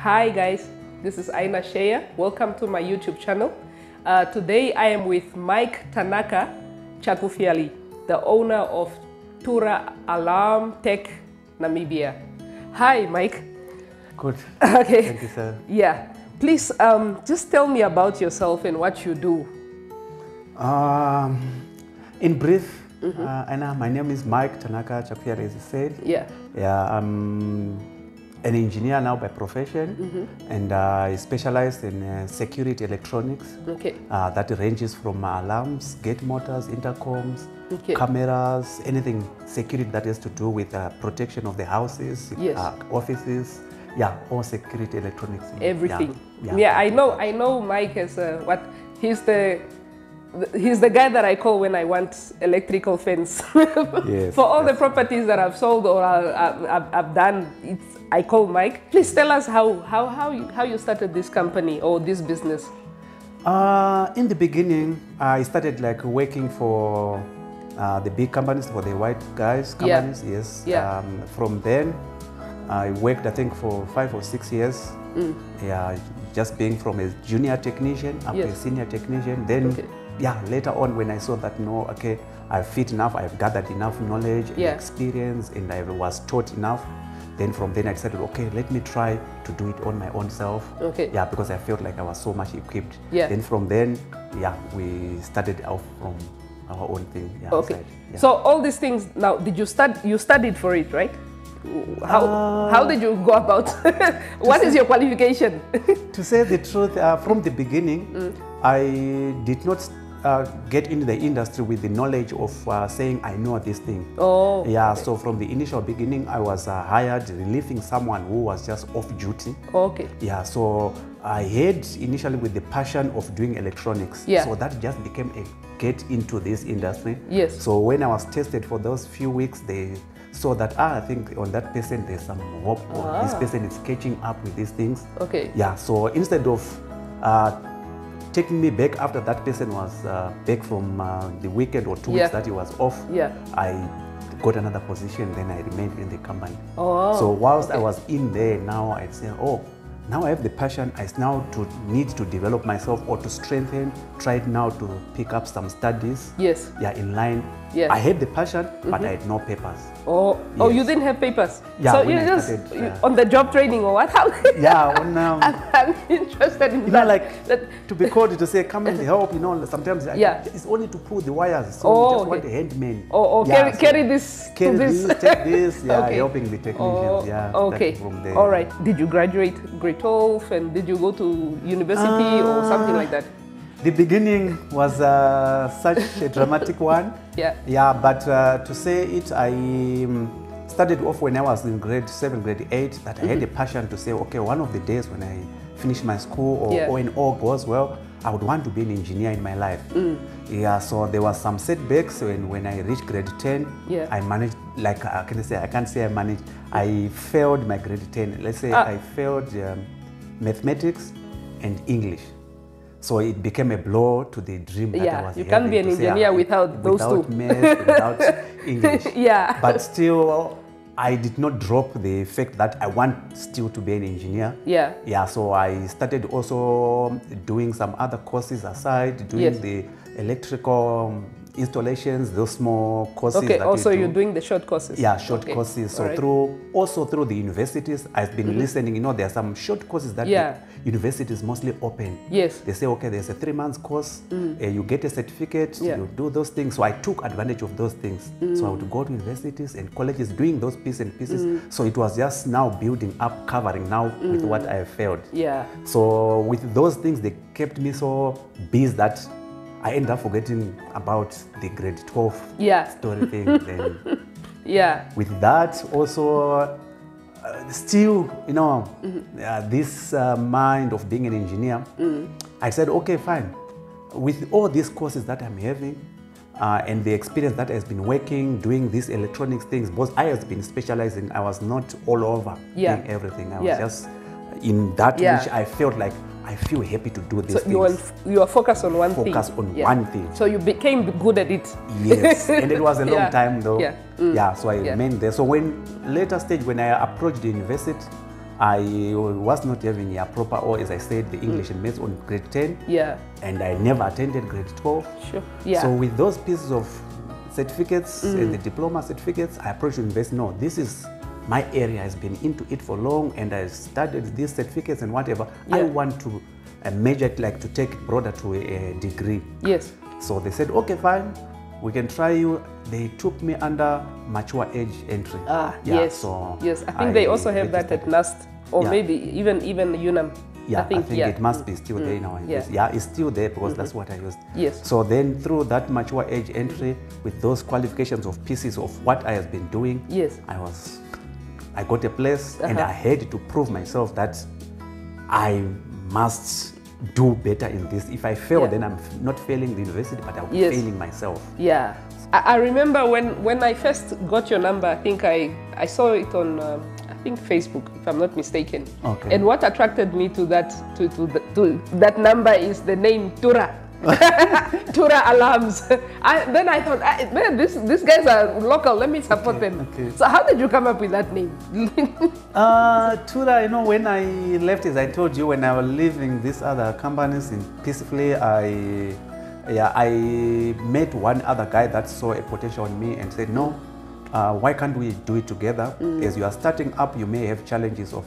Hi guys, this is Aina Shea. Welcome to my YouTube channel. Today I am with Mike Tanaka Chakufiali, the owner of Tura Alarm Tech Namibia. Hi Mike. Good. Okay. Thank you, sir. Yeah. Please just tell me about yourself and what you do. In brief, Anna, my name is Mike Tanaka Chakufiali, as you said. Yeah. Yeah, I'm an engineer now by profession, and I specialize in security electronics. Okay. That ranges from alarms, gate motors, intercoms, Okay. cameras, anything security that has to do with protection of the houses, Yes. offices. Yeah, all security electronics. Everything. Yeah, Yeah, I know Mike as what he's the guy that I call when I want electrical fence. Yes, For all the properties that I've sold or I've done, I call Mike. Please tell us how you started this company or this business. In the beginning, I started like working for the big companies, for the white guys companies. Yeah. Yes. Yeah. From then, I worked I think for 5 or 6 years. Yeah, just being from a junior technician up to a senior technician. Then, yeah, later on when I saw that okay, I fit enough, I've gathered enough knowledge and experience, and I was taught enough. Then from then I decided, okay, let me try to do it on my own self. Okay. Yeah, because I felt like I was so much equipped. Yeah. Then from then, yeah, we started off from our own thing. Yeah, Okay. yeah. So all these things now, did you studied for it, right? How did you go about? What is your qualification? To say the truth, from the beginning, I did not get into the industry with the knowledge of saying I know this thing. Oh. Yeah, so from the initial beginning, I was hired relieving someone who was just off duty. Okay. Yeah, so I had initially with the passion of doing electronics. Yeah. So that just became a get into this industry. Yes. So when I was tested for those few weeks, they saw that I think on that person there's some hope. Or this person is catching up with these things. Okay. Yeah, so instead of taking me back after that person was back from the weekend or 2 weeks that he was off, I got another position, then I remained in the company. Oh, so whilst I was in there, now I'd say, oh, now I have the passion, I now need to develop myself or to strengthen, try now to pick up some studies. Yes. Yeah, in line. Yeah. I had the passion, but I had no papers. Oh, yes. Oh, you didn't have papers? Yeah, so when you I just started, on the job training or what? Yeah, I'm interested in you that. know, like to be called to say, come and help, you know, sometimes it's only to pull the wires. So you just want a handman. Oh, yeah, carry this carry to this. take this, yeah, Okay. helping the technicians. Yeah. Okay. From there. All right. Did you graduate grade 12 and did you go to university or something like that? The beginning was such a dramatic one. Yeah. Yeah, but to say it, I started off when I was in grade 7, grade 8, that I had a passion to say, okay, one of the days when I finish my school or when all goes well, I would want to be an engineer in my life. Yeah, so there was some setbacks when I reached grade 10. Yeah. I managed, like I can't say I managed, I failed my grade 10. Let's say I failed mathematics and English. So it became a blow to the dream that I was you can't be an engineer without those two. Without math, without English. Yeah. But still, I did not drop the fact that I want still to be an engineer. Yeah. Yeah, so I started also doing some other courses aside, doing the electrical installations, those small courses. Okay, that also you you're doing the short courses. Yeah, short courses. So through the universities, I've been listening, you know, there are some short courses that the universities mostly open. Yes. They say, okay, there's a 3-month course, you get a certificate, you do those things. So I took advantage of those things. So I would go to universities and colleges doing those pieces and pieces. So it was just now building up, covering now with what I have failed. Yeah. So with those things, they kept me so busy that I ended up forgetting about the grade 12 story thing. Then with that also, still, you know, this mind of being an engineer, I said, okay, fine. With all these courses that I'm having and the experience that has been working, doing these electronics things, both I have been specializing, I was not all over doing everything. I was just in that which I felt like I feel happy to do this. So you are focused on one thing. Focus on one thing. So you became good at it. Yes, and it was a long time though. Yeah. Yeah, so I remained there. So when later stage when I approached the university, I was not having a proper, or as I said, the English and maths on grade 10. Yeah. And I never attended grade 12. Sure. Yeah. So with those pieces of certificates and the diploma certificates, I approached university. No, this is my area. Has been into it for long, and I studied these certificates and whatever. Yeah. I want to major it, like to take it broader to a degree. Yes. So they said, okay, fine, we can try you. They took me under mature age entry. Ah, yeah, yes. So yes, I think they also have that at NAST, or maybe even UNAM. Yeah, I think it must be still there now. Yeah, it's still there because that's what I used. Yes. So then through that mature age entry, with those qualifications of pieces of what I have been doing, yes, I got a place, and I had to prove myself that I must do better in this. If I fail, then I'm not failing the university, but I'm failing myself. Yeah. I remember when I first got your number, I think I saw it on I think Facebook, if I'm not mistaken. Okay. And what attracted me to that that number is the name Tura. Turaalarms. Then I thought, man, these guys are local. Let me support them. Okay. So how did you come up with that name? Tura, you know, when I left, as I told you, when I was leaving these other companies in peacefully, I met one other guy that saw a potential in me and said, no, why can't we do it together? As you are starting up, you may have challenges of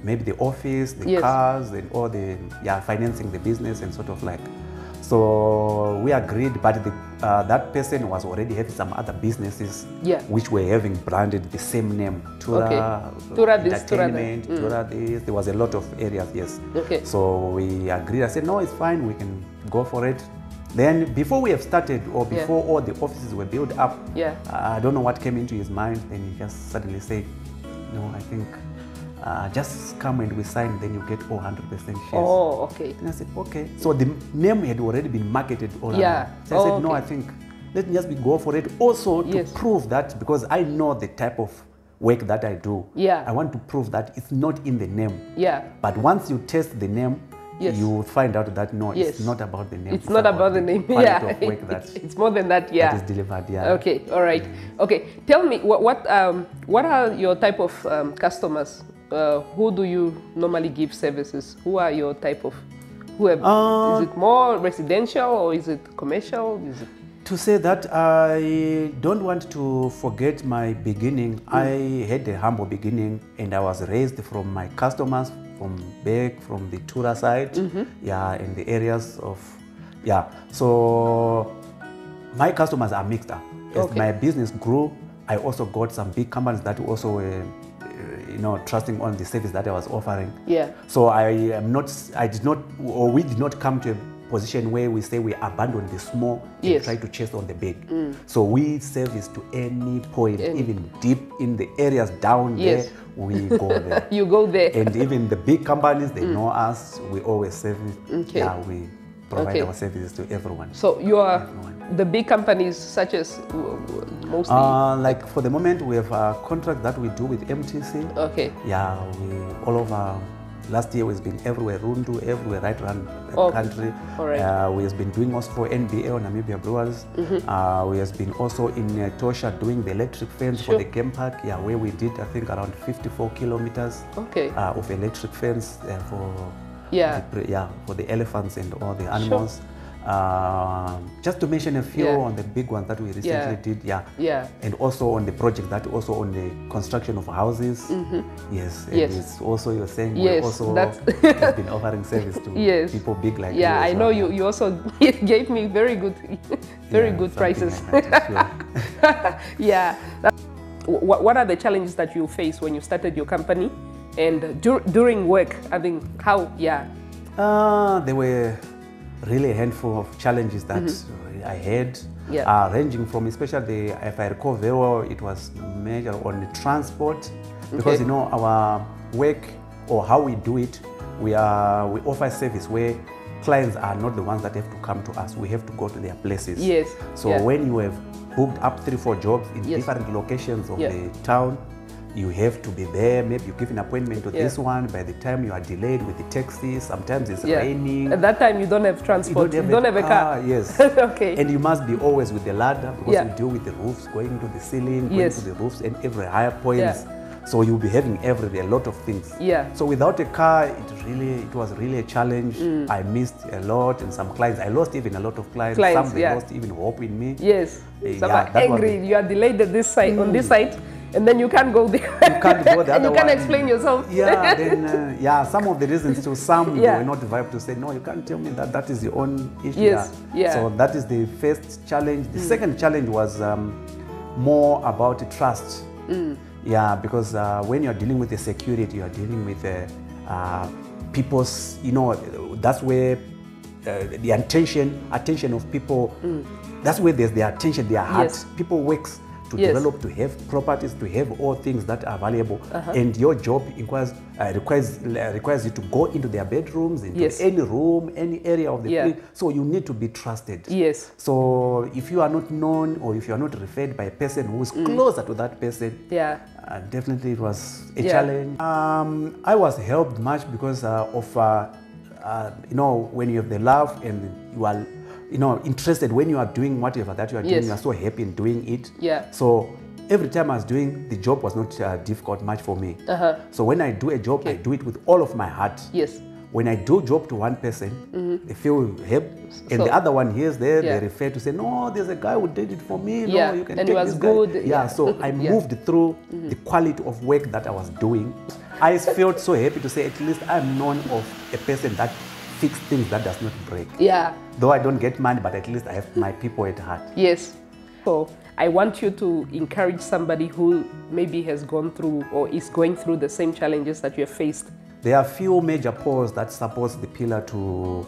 maybe the office, the cars, and all the financing the business and sort of like. So we agreed, but that person was already having some other businesses which were having branded the same name, Tura, Tura this, Entertainment, Tura this. There was a lot of areas, yes. Okay. So we agreed. I said, no, it's fine, we can go for it. Then before we have started, or before all the offices were built up, I don't know what came into his mind. Then he just suddenly said, no, I think just come and we sign, then you get 100% shares. Oh, okay. And I said, okay. So the name had already been marketed all around. So I said, no, I think let me just go for it. Also to prove that, because I know the type of work that I do. I want to prove that it's not in the name. But once you test the name, you find out that no, it's not about the name. It's not about the name. Of work that it's more than that. That is delivered. Okay. All right. Okay. Tell me what are your type of customers? Who do you normally give services? Who are your type of? Is it more residential or is it commercial? Is it? To say that, I don't want to forget my beginning. I had a humble beginning, and I was raised from my customers from the Tura side, in the areas of, So my customers are mixed up. As my business grew, I also got some big companies that also were, trusting on the service that I was offering. So we did not come to a position where we say we abandon the small and try to chase on the big. So we service to any point, even deep in the areas down there, we go there. You go there. And even the big companies, they know us, we always service. We provide our services to everyone. So you are the big companies such as mostly? Like for the moment, we have a contract that we do with MTC. Okay. Yeah, we all over. Last year we've been everywhere, Rundu, everywhere, right around the country. All right. We have been doing also for NBL, Namibia Brewers. We have been also in Tosha doing the electric fence for the game park, where we did, I think, around 54 kilometers of electric fence for the elephants and all the animals. Just to mention a few on the big ones that we recently did, and also on the project that also on the construction of houses. Yes, and it's also you're saying we also have been offering service to people big like you. I know you also gave me very good prices. Like that, What are the challenges that you face when you started your company and during work? I think how there were really a handful of challenges that I had, ranging from, especially if I recall very well, it was major on the transport, because our work or how we do it, we offer service where clients are not the ones that have to come to us. We have to go to their places. So when you have booked up 3-4 jobs in different locations of the town, you have to be there. Maybe you give an appointment to this one. By the time you are delayed with the taxi, sometimes it's raining. At that time, you don't have transport. You don't have a car. Yes. Okay. And you must be always with the ladder, because we deal with the roofs, going to the ceiling, going to the roofs and every higher points. So you'll be having a lot of things. Yeah. So without a car, it was really a challenge. I missed a lot, and some clients, I lost even a lot of clients. Some they lost even hope in me. Yes. Some are angry. You are delayed at this site, on this site, and then you can't go there. You can't go the and other you can't one. explain yourself. Yeah, then some of the reasons to some they were not vibe to say, no, you can't tell me that is your own issue. Yes. Yeah. So that is the first challenge. The second challenge was more about trust. Yeah, because when you're dealing with the security, you're dealing with people's, that's where the attention of people, that's where there's their attention, their heart. Yes. People works to develop, to have properties, to have all things that are valuable. And your job requires you to go into their bedrooms, into any room, any area of the place. So you need to be trusted. Yes. So if you are not known, or if you are not referred by a person who is closer to that person, definitely it was a challenge. I was helped much because of when you have the love and you are interested, when you are doing whatever that you are doing, you are so happy in doing it. Yeah. So every time I was doing, the job was not difficult much for me. So when I do a job, I do it with all of my heart. Yes. When I do a job to one person, they feel help, and the other one hears there, they refer to say, no, there's a guy who did it for me. No, you can and take it was this good. guy. Yeah, so I moved through the quality of work that I was doing. I felt so happy to say, at least I'm known of a person that fix things that does not break. Yeah. Though I don't get money, but at least I have my people at heart. Yes. So I want you to encourage somebody who maybe has gone through or is going through the same challenges that you have faced. There are few major poles that supports the pillar to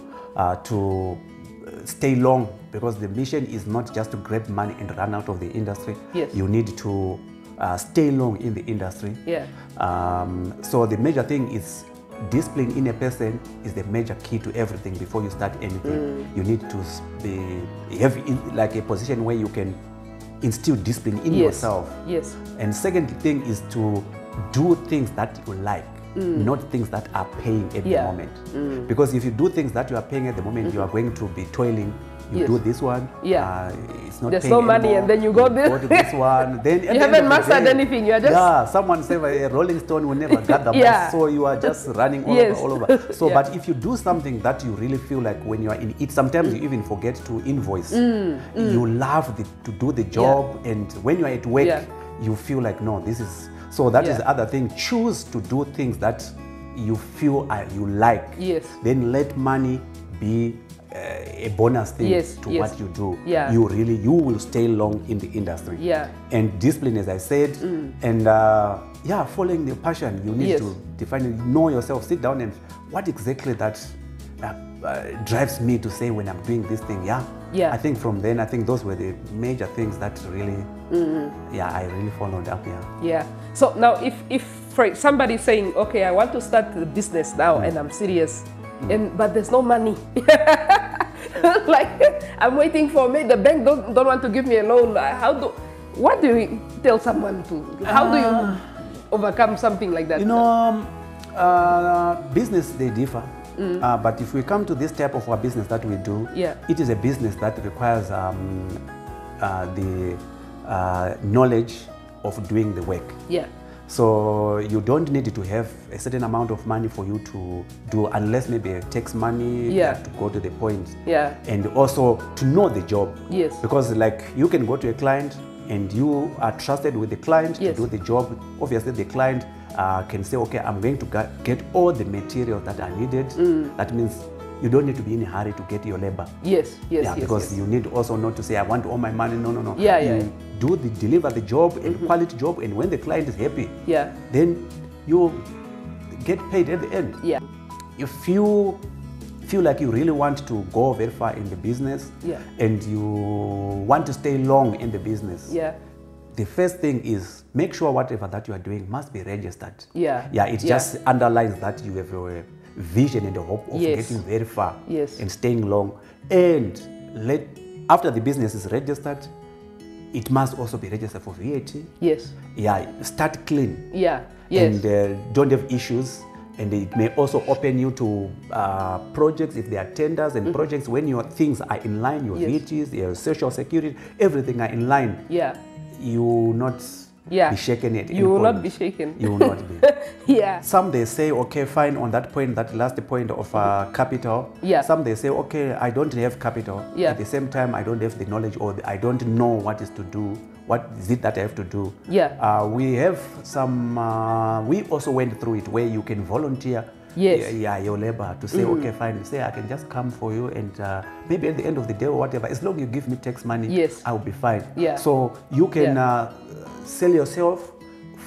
stay long, because the mission is not just to grab money and run out of the industry. Yes. You need to stay long in the industry. Yeah. So the major thing is discipline in a person is the major key to everything before you start anything. You need to have like a position where you can instill discipline in yourself. Yes. And second thing is to do things that you like, not things that are paying at the moment. Because if you do things that you are paying at the moment, you are going to be toiling. You do this one, it's not there's no money anymore. And then you go to this one. Then you haven't mastered anything, you are just... someone said a rolling stone will never gather bus, so you are just running all over. So, but if you do something that you really feel like when you are in it, sometimes you even forget to invoice. You love to do the job, and when you are at work, you feel like, no, this is... So that is the other thing. Choose to do things that you feel you like. Yes. Then let money be a bonus thing to what you do. You will stay long in the industry. And discipline, as I said, and following the passion, you need to define it, know yourself, sit down and what exactly that drives me to say when I'm doing this thing. I think from then, I think those were the major things that really, I really followed up. So now if for somebody saying, okay, I want to start the business now and I'm serious, but there's no money. Like, I'm waiting for me, the bank don't want to give me a loan. What do you tell someone to, how do you overcome something like that? Business, they differ. But if we come to this type of a business that we do, it is a business that requires the knowledge of doing the work. So you don't need to have a certain amount of money for you to do, unless maybe it takes money to go to the point. And also to know the job. Because like you can go to a client and you are trusted with the client to do the job. Obviously the client can say, okay, I'm going to get all the materials that are needed. That means you don't need to be in a hurry to get your labor. Because you need also not to say, I want all my money. No. You deliver the job and quality job, and when the client is happy, then you get paid at the end. If you feel like you really want to go very far in the business and you want to stay long in the business, the first thing is make sure whatever that you are doing must be registered. It just underlines that you have a vision and the hope of getting very far and staying long. And after the business is registered, it must also be registered for VAT. Start clean. And don't have issues. And it may also open you to projects if there are tenders and projects when your things are in line, your VTs, your social security, everything are in line. You not be shaken at. You will not be shaken. You will not be. Yeah. Some they say, okay, fine, on that point, that last point of capital. Yeah. Some they say, okay, I don't have capital. Yeah. At the same time, I don't have the knowledge, or I don't know what is to do. What is it that I have to do? Yeah. We have some, we also went through it where you can volunteer. Yes. Yeah, your labor to say, okay, fine, say I can just come for you, and maybe at the end of the day or whatever, as long as you give me tax money, yes, I'll be fine. Yeah. So you can sell yourself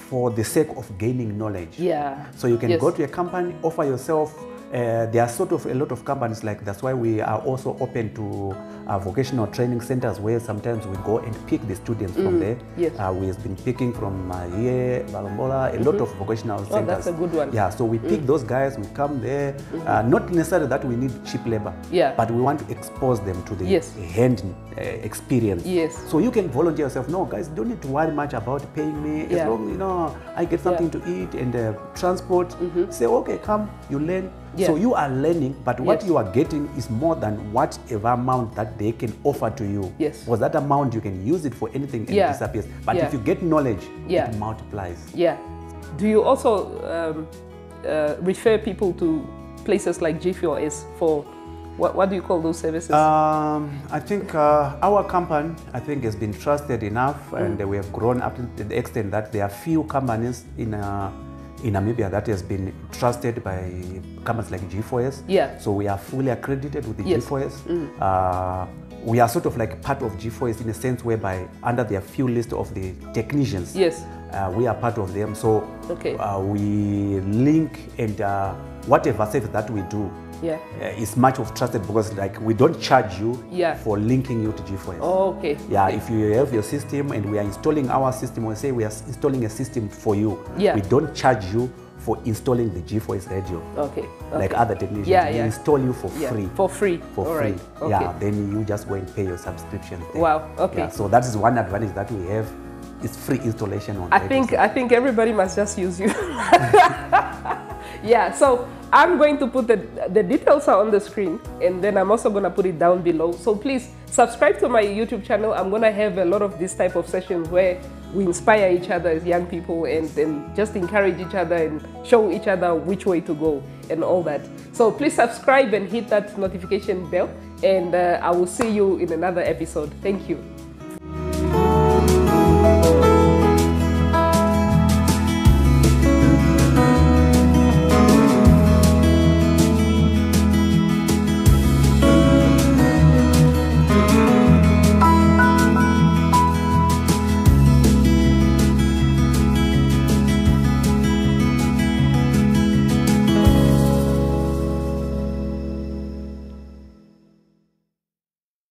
for the sake of gaining knowledge. Yeah. So you can go to a company, offer yourself. There are sort of a lot of companies like that's why we are also open to vocational training centers where sometimes we go and pick the students from there. Yes. We've been picking from here, Balombola, a lot of vocational centers. Oh, that's a good one. Yeah, so we pick those guys, we come there, not necessarily that we need cheap labor, but we want to expose them to the hand experience. Yes. So you can volunteer yourself. No, guys, don't need to worry much about paying me. As long I get something to eat and transport. Say, okay, come, you learn. So you are learning, but what you are getting is more than whatever amount that they can offer to you. Yes. Because that amount you can use it for anything and it disappears. But if you get knowledge, it multiplies. Yeah. Do you also refer people to places like G4S for what do you call those services? I think our company, has been trusted enough, and we have grown up to the extent that there are few companies in Namibia that has been trusted by companies like G4S. Yeah. So we are fully accredited with the G4S. We are sort of like part of G4S in a sense whereby under their few list of the technicians. Yes. We are part of them. So we link, and whatever service that we do is much of trusted, because like we don't charge you for linking you to G4S. Oh, okay. Yeah, if you have your system and we are installing our system, we say we are installing a system for you. Yeah. We don't charge you for installing the G4S radio. Okay. Like other technicians, we install you for free. For free. For All free. Right. Okay. Yeah, then you just go and pay your subscription. Wow. Okay. Yeah, so that is one advantage that we have. It's free installation on. I think everybody must just use you. Yeah. So I'm going to put the details are on the screen, and then I'm also going to put it down below. So please subscribe to my YouTube channel. I'm going to have a lot of this type of sessions where we inspire each other as young people, and just encourage each other and show each other which way to go and all that. So please subscribe and hit that notification bell, and I will see you in another episode. Thank you.